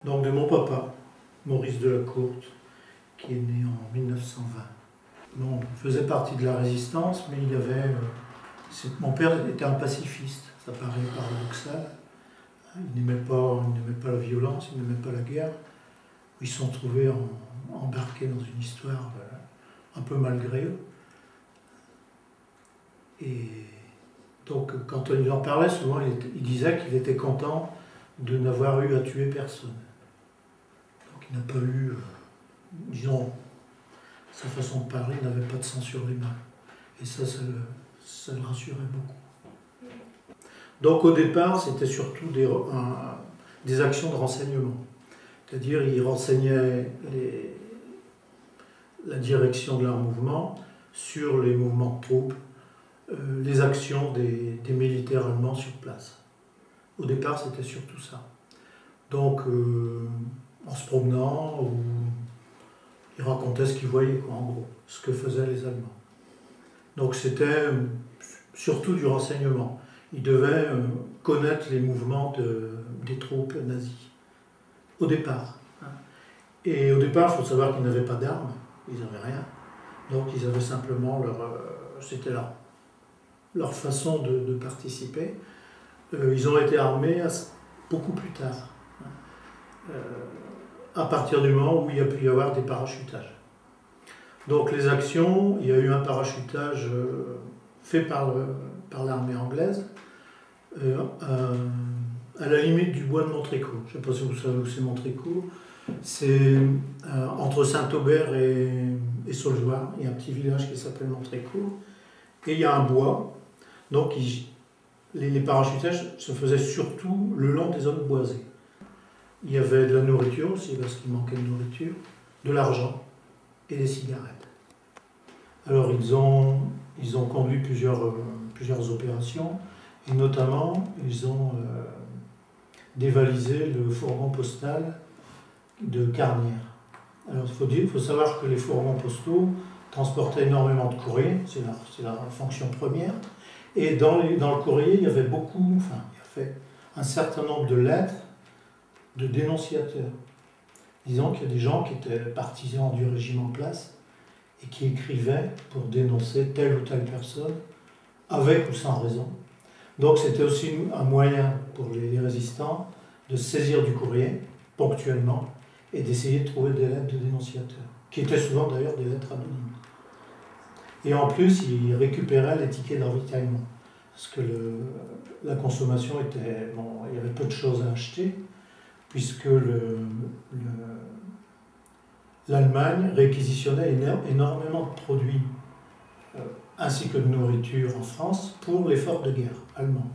Donc de mon papa, Maurice Delacourte, qui est né en 1920. Bon, il faisait partie de la résistance, mais il avait... mon père était un pacifiste, ça paraît paradoxal. Il n'aimait pas la violence, il n'aimait pas la guerre. Ils se sont trouvés embarqués dans une histoire un peu malgré eux. Et donc, quand il en parlait, souvent, il disait qu'il était content de n'avoir eu à tuer personne. Donc, il n'a pas eu, disons, sa façon de parler, il n'avait pas de sang sur les mains. Et ça le rassurait beaucoup. Donc, au départ, c'était surtout des actions de renseignement. C'est-à-dire, il renseignait la direction de leur mouvement sur les mouvements de troupes, les actions des militaires allemands sur place. Au départ, c'était surtout ça. Donc, en se promenant, il racontait ce qu'il voyait, quoi, en gros, ce que faisaient les Allemands. Donc, c'était surtout du renseignement. Il devait connaître les mouvements des troupes nazies, au départ. Et au départ, il faut savoir qu'ils n'avaient pas d'armes, ils n'avaient rien. Donc, ils avaient simplement c'était leur façon de participer. Ils ont été armés beaucoup plus tard, à partir du moment où il y a pu y avoir des parachutages. Donc les actions, il y a eu un parachutage fait par l'armée anglaise à la limite du bois de Montrécourt. Je ne sais pas si vous savez où c'est Montrécourt. C'est entre Saint-Aubert et Saulgeois. Il y a un petit village qui s'appelle Montrécourt. Et il y a un bois. Donc les parachutages se faisaient surtout le long des zones boisées. Il y avait de la nourriture aussi, parce qu'il manquait de nourriture, de l'argent et des cigarettes. Alors ils ont conduit plusieurs opérations, et notamment ils ont dévalisé le fourgon postal de Carnières. Alors il faut savoir que les fourgons postaux transportaient énormément de courrier, c'est la fonction première. Et dans le courrier, il y avait il y avait un certain nombre de lettres de dénonciateurs. Disons qu'il y a des gens qui étaient partisans du régime en place et qui écrivaient pour dénoncer telle ou telle personne, avec ou sans raison. Donc c'était aussi un moyen pour les résistants de saisir du courrier, ponctuellement, et d'essayer de trouver des lettres de dénonciateurs, qui étaient souvent d'ailleurs des lettres anonymes. Et en plus, ils récupéraient les tickets d'ravitaillement. Parce que la consommation était... Bon, il y avait peu de choses à acheter, puisque l'Allemagne réquisitionnait énormément de produits, ainsi que de nourriture en France, pour l'effort de guerre allemand.